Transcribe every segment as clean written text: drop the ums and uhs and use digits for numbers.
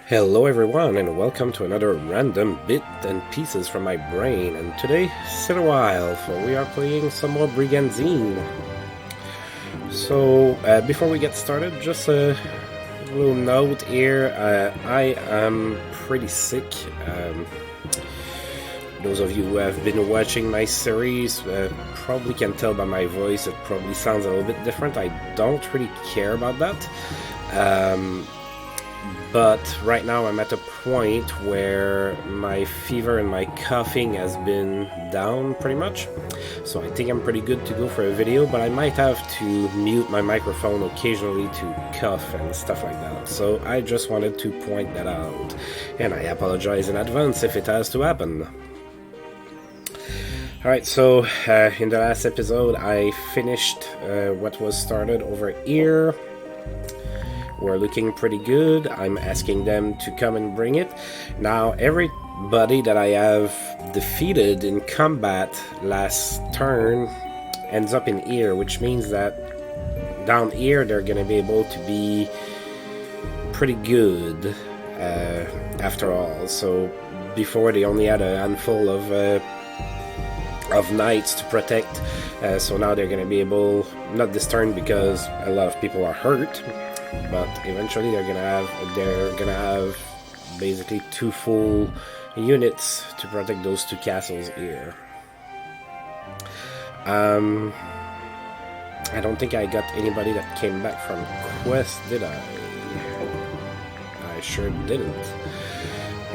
Hello everyone and welcome to another random bit and pieces from my brain, and today, sit a while, for we are playing some more Brigandine. So, before we get started, just a little note here, I am pretty sick. Those of you who have been watching my series probably can tell by my voice, it probably sounds a little bit different. I don't really care about that. But right now I'm at a point where my fever and my coughing has been down pretty much. So I think I'm pretty good to go for a video, but I might have to mute my microphone occasionally to cough and stuff like that. So I just wanted to point that out. And I apologize in advance if it has to happen. Alright, so in the last episode I finished what was started over here. We're looking pretty good. I'm asking them to come and bring it. Now, everybody that I have defeated in combat last turn ends up in here, which means that down here they're going to be able to be pretty good after all. So before they only had a handful of knights to protect, so now they're going to be able, not this turn because a lot of people are hurt, but eventually they're gonna have basically 2 full units to protect those 2 castles here. I don't think I got anybody that came back from quest, did I? I sure didn't.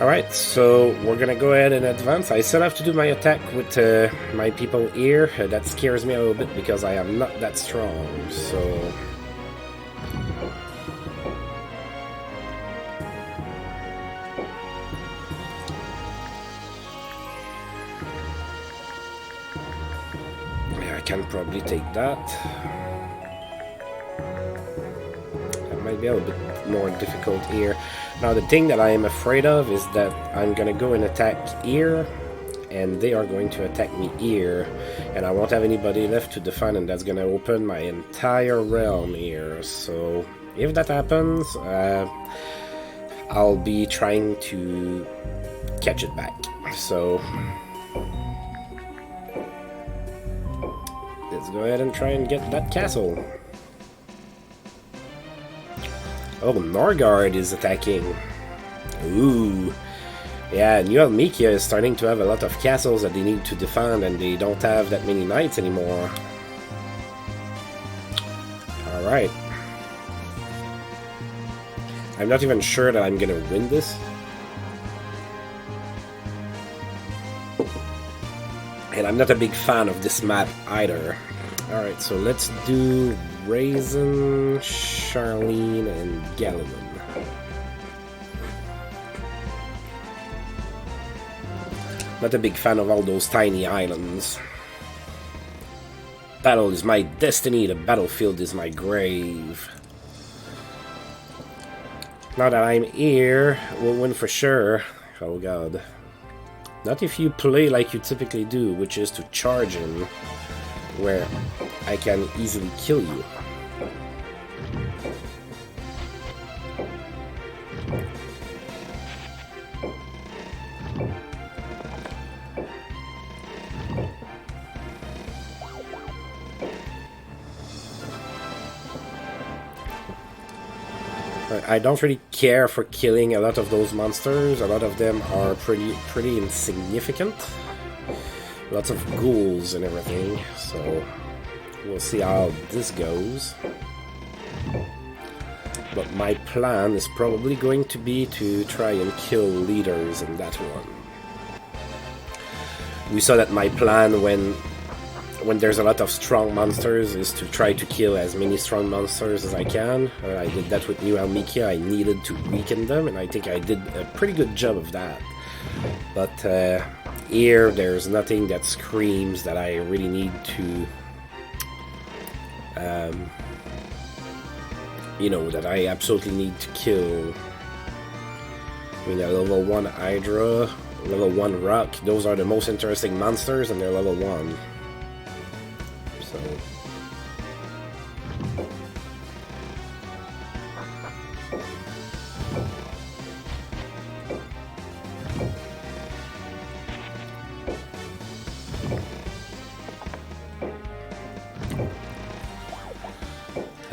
Alright, so we're gonna go ahead and advance. I still have to do my attack with my people here. That scares me a little bit because I am not that strong, so... can probably take that. That might be a little bit more difficult here. Now the thing that I am afraid of is that I'm gonna go and attack here, and they are going to attack me here, and I won't have anybody left to defend, and that's gonna open my entire realm here. So if that happens, I'll be trying to catch it back. So let's go ahead and try and get that castle. Oh, Norgard is attacking. Ooh. Yeah, New Almekia is starting to have a lot of castles that they need to defend, and they don't have that many knights anymore. Alright. I'm not even sure that I'm gonna win this. And I'm not a big fan of this map either. Alright, so let's do Raizen, Charlene, and Gallowin. Not a big fan of all those tiny islands. Battle is my destiny, the battlefield is my grave. Now that I'm here, we'll win for sure. Oh god. Not if you play like you typically do, which is to charge in, where I can easily kill you. I don't really care for killing a lot of those monsters. A lot of them are pretty insignificant. Lots of ghouls and everything, so we'll see how this goes. But my plan is probably going to be to try and kill leaders in that one. We saw that my plan when there's a lot of strong monsters is to try to kill as many strong monsters as I can. I did that with New Almekia. I needed to weaken them, and I think I did a pretty good job of that. But here, there's nothing that screams that I really need to, you know, that I absolutely need to kill. I mean, a level 1 Hydra, level 1 Rock, those are the most interesting monsters, and they're level 1. So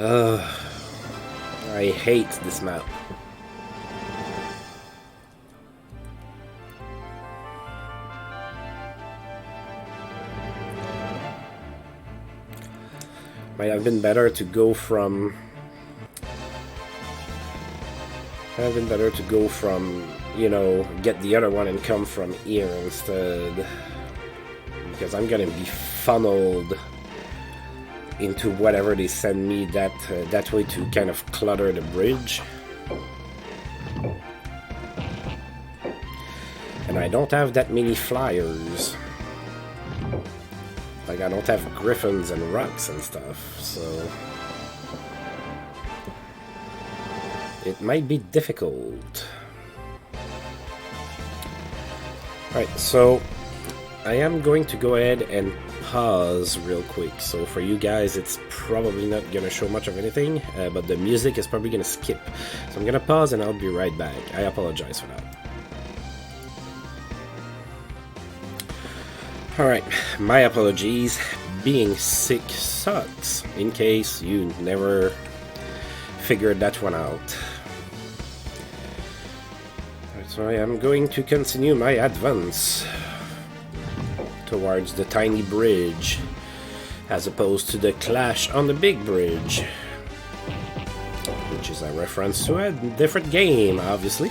I hate this map. Might have been better to go from... you know, get the other one and come from here instead. Because I'm gonna be funneled into whatever they send me that way to kind of clutter the bridge. And I don't have that many flyers. Like, I don't have griffins and rocks and stuff, so... it might be difficult. Alright, so... I am going to go ahead and pause real quick. So for you guys, it's probably not going to show much of anything, but the music is probably going to skip. So I'm going to pause and I'll be right back. I apologize for that. Alright, my apologies. Being sick sucks, in case you never figured that one out. So I am going to continue my advance towards the tiny bridge, as opposed to the clash on the big bridge, which is a reference to a different game, obviously.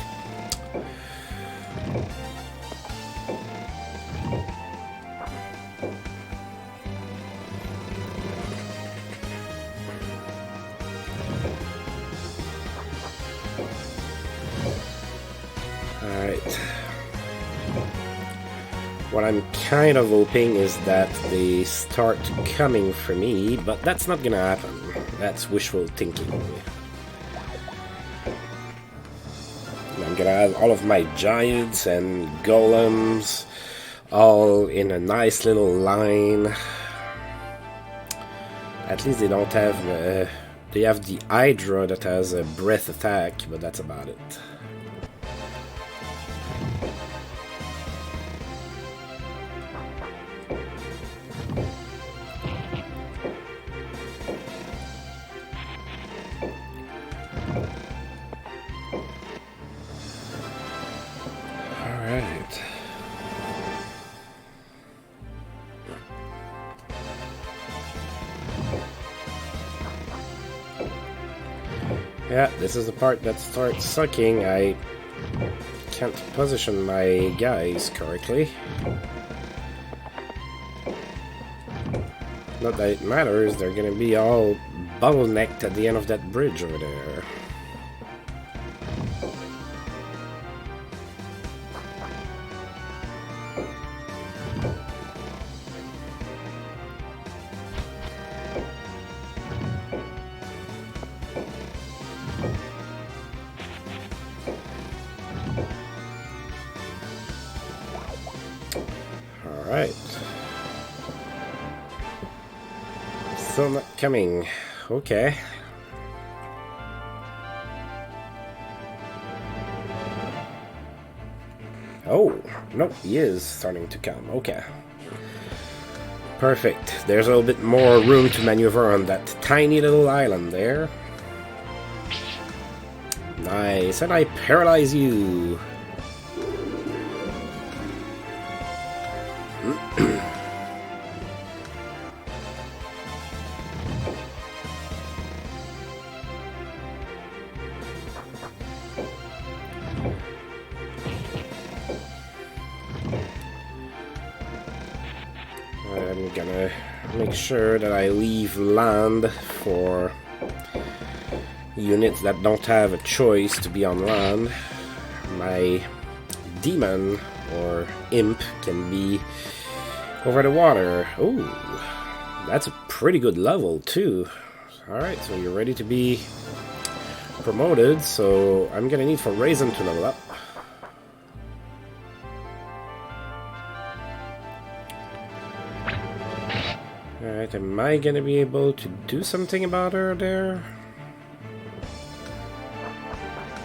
What I'm kind of hoping is that they start coming for me, but that's not gonna happen. That's wishful thinking. I'm gonna have all of my giants and golems all in a nice little line. At least they don't have... they have the Hydra that has a breath attack, but that's about it. Yeah, this is the part that starts sucking. I can't position my guys correctly. Not that it matters, they're gonna be all bottlenecked at the end of that bridge over there. Alright. Still not coming. Okay. Oh, nope, he is starting to come. Okay. Perfect. There's a little bit more room to maneuver on that tiny little island there. Nice, and I paralyze you. I'm gonna make sure that I leave land for units that don't have a choice to be on land. My demon or imp can be over the water. Oh, that's a pretty good level too. Alright, so you're ready to be promoted, so I'm gonna need for Raizen to level up. Alright, am I gonna be able to do something about her there?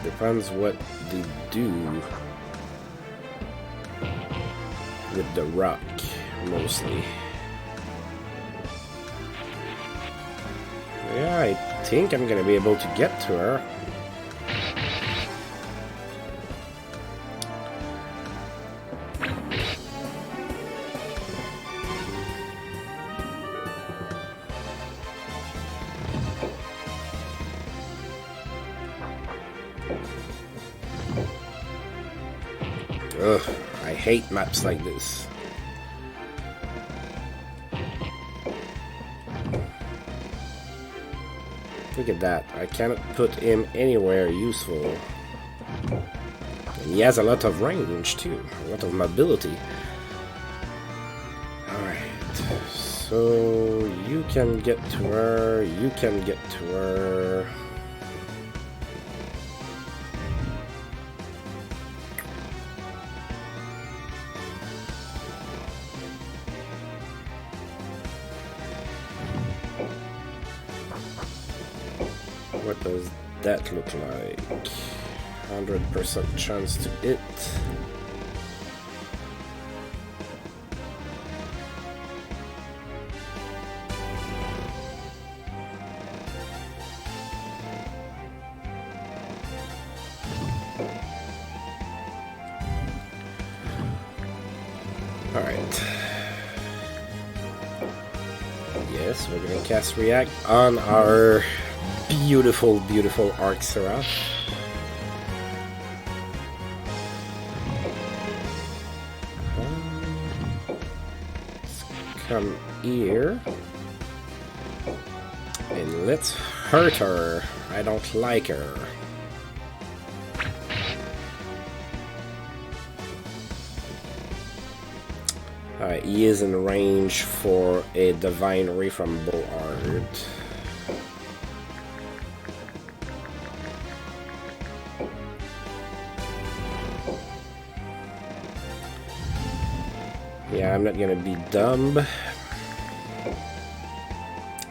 Depends what they do with the rock, mostly. Yeah, I think I'm gonna be able to get to her. Ugh, I hate maps like this. Look at that, I cannot put him anywhere useful. And he has a lot of range too, a lot of mobility. Alright, so you can get to her, you can get to her. What does that look like? 100% chance to hit. Alright. Yes, we're gonna cast React on our beautiful, beautiful Arc Seraph. Let's come here. And let's hurt her. I don't like her. He is in range for a Divine Ray from Bullard. Yeah, I'm not gonna be dumb.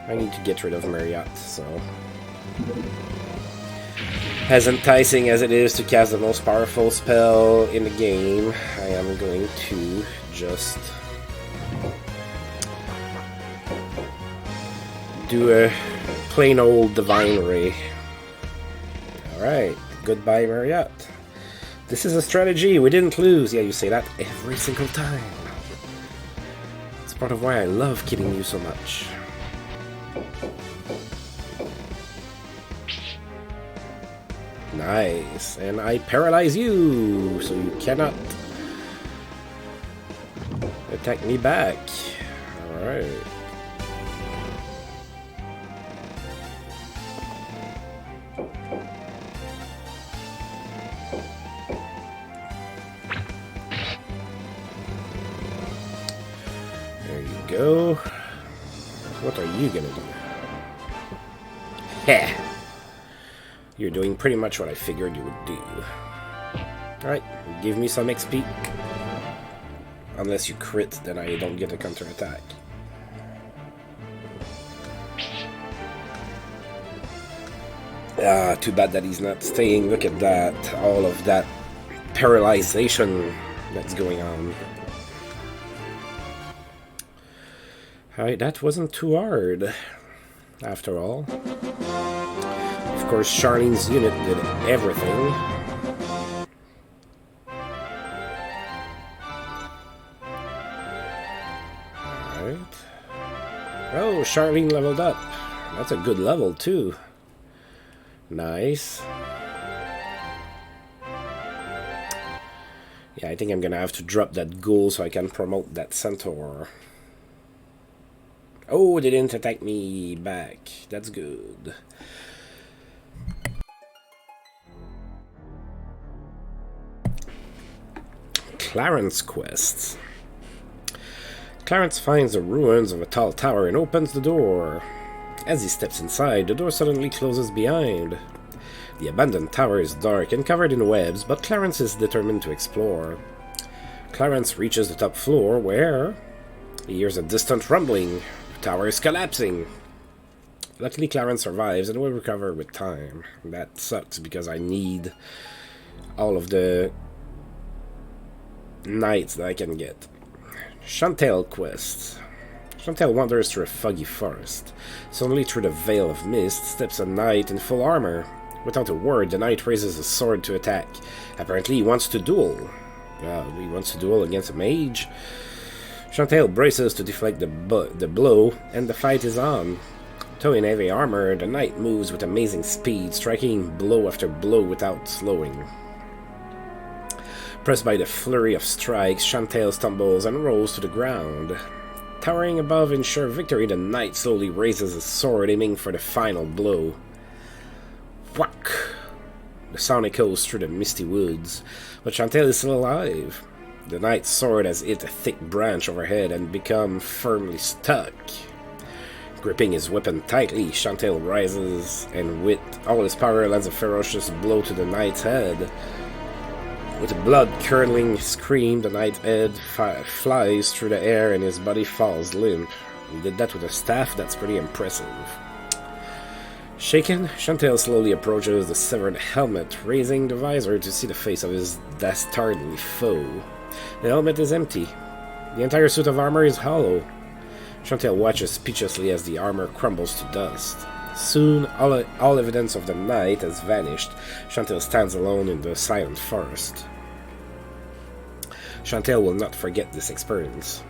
I need to get rid of Marriott, so... As enticing as it is to cast the most powerful spell in the game, I am going to just... do a plain old Divine Ray. Alright, goodbye Marriott. This is a strategy, we didn't lose. Yeah, you say that every single time. It's part of why I love killing you so much. Nice, and I paralyze you, so you cannot attack me back. Alright. There you go. What are you gonna do? Heh! You're doing pretty much what I figured you would do. Alright, give me some XP. Unless you crit, then I don't get a counterattack. Ah, too bad that he's not staying. Look at that. All of that paralyzation that's going on. Alright, that wasn't too hard. After all. Of course, Charlene's unit did everything. Alright. Oh, Charlene leveled up. That's a good level, too. Nice. Yeah, I think I'm gonna have to drop that ghoul so I can promote that centaur. Oh, they didn't attack me back. That's good. Clarence quests. Clarence finds the ruins of a tall tower and opens the door. As he steps inside, the door suddenly closes behind. The abandoned tower is dark and covered in webs, but Clarence is determined to explore. Clarence reaches the top floor where he hears a distant rumbling. The tower is collapsing. Luckily, Clarence survives and will recover with time. That sucks because I need all of the knights that I can get. Chantel quests. Chantal wanders through a foggy forest. Suddenly, through the veil of mist, steps a knight in full armor. Without a word, the knight raises his sword to attack. Apparently, he wants to duel. He wants to duel against a mage. Chantal braces to deflect the blow, and the fight is on. Though in heavy armor, the knight moves with amazing speed, striking blow after blow without slowing. Pressed by the flurry of strikes, Chantal stumbles and rolls to the ground. Towering above in sure victory, the knight slowly raises his sword, aiming for the final blow. Whack! The sound echoes through the misty woods, but Chantal is still alive. The knight's sword has hit a thick branch overhead and become firmly stuck. Gripping his weapon tightly, Chantal rises and with all his power lands a ferocious blow to the knight's head. With a blood-curdling scream, the knight's head flies through the air and his body falls limp. He did that with a staff. That's pretty impressive. Shaken, Chantal slowly approaches the severed helmet, raising the visor to see the face of his dastardly foe. The helmet is empty. The entire suit of armor is hollow. Chantal watches speechlessly as the armor crumbles to dust. Soon, all evidence of the knight has vanished. Chantal stands alone in the silent forest. Chantal will not forget this experience.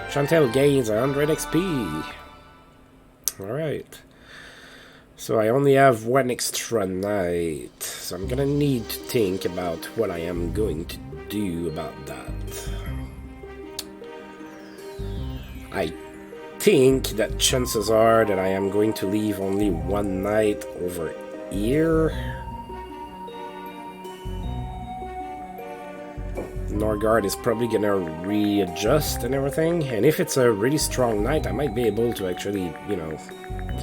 Chantal gains 100 XP. Alright. So I only have one extra night. So I'm gonna need to think about what I am going to do about that. I think that chances are that I am going to leave only one night over here. Norgard is probably gonna readjust and everything, and if it's a really strong night, I might be able to actually,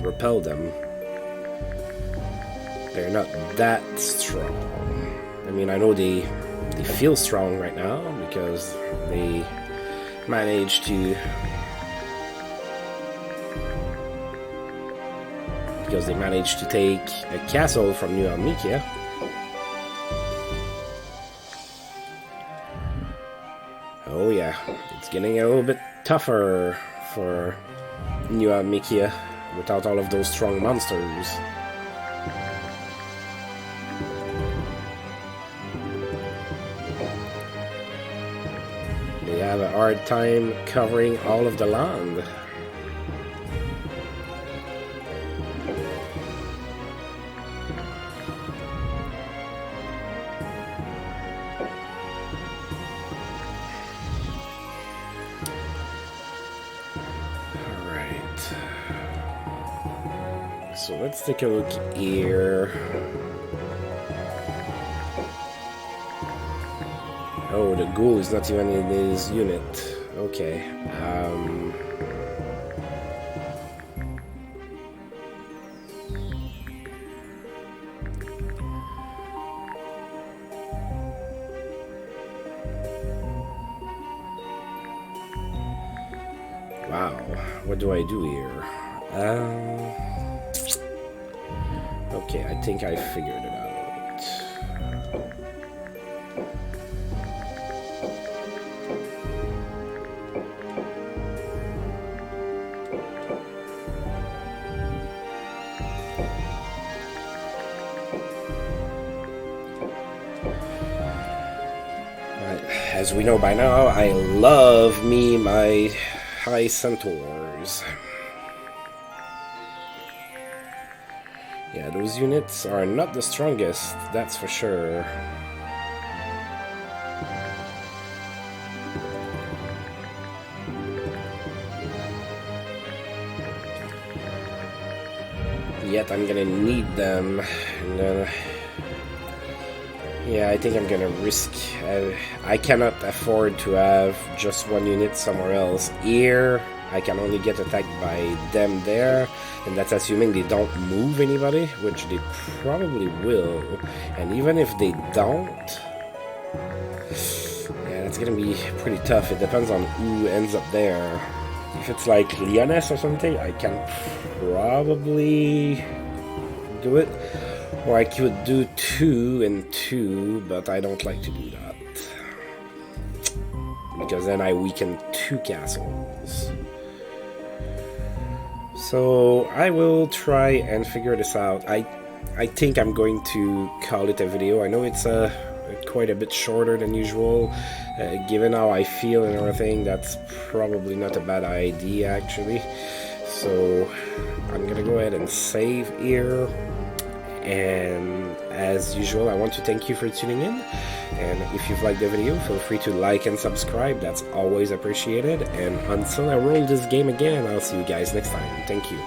repel them. They're not that strong. I mean, I know they feel strong right now because they managed to take a castle from New Almikia. Oh yeah, it's getting a little bit tougher for New Almikia without all of those strong monsters. They have a hard time covering all of the land. So let's take a look here. Oh, the ghoul is not even in his unit. Okay. Wow. What do I do here? Okay, I think I figured it out. As we know by now, I love me my high centaurs. Yeah, those units are not the strongest, that's for sure. Yet I'm gonna need them. And then, yeah, I think I'm gonna risk. I cannot afford to have just one unit somewhere else. Here, I can only get attacked by them there, and that's assuming they don't move anybody, which they probably will. And even if they don't, yeah, it's gonna be pretty tough. It depends on who ends up there. If it's like Lyonesse or something, I can probably do it. Or I could do 2 and 2, but I don't like to do that. Because then I weaken 2 castles. So I will try and figure this out. I think I'm going to call it a video. I know it's quite a bit shorter than usual. Given how I feel and everything, that's probably not a bad idea actually. So I'm gonna go ahead and save here. And as usual, I want to thank you for tuning in. And if you've liked the video, feel free to like and subscribe. That's always appreciated. And until I roll this game again, I'll see you guys next time. Thank you.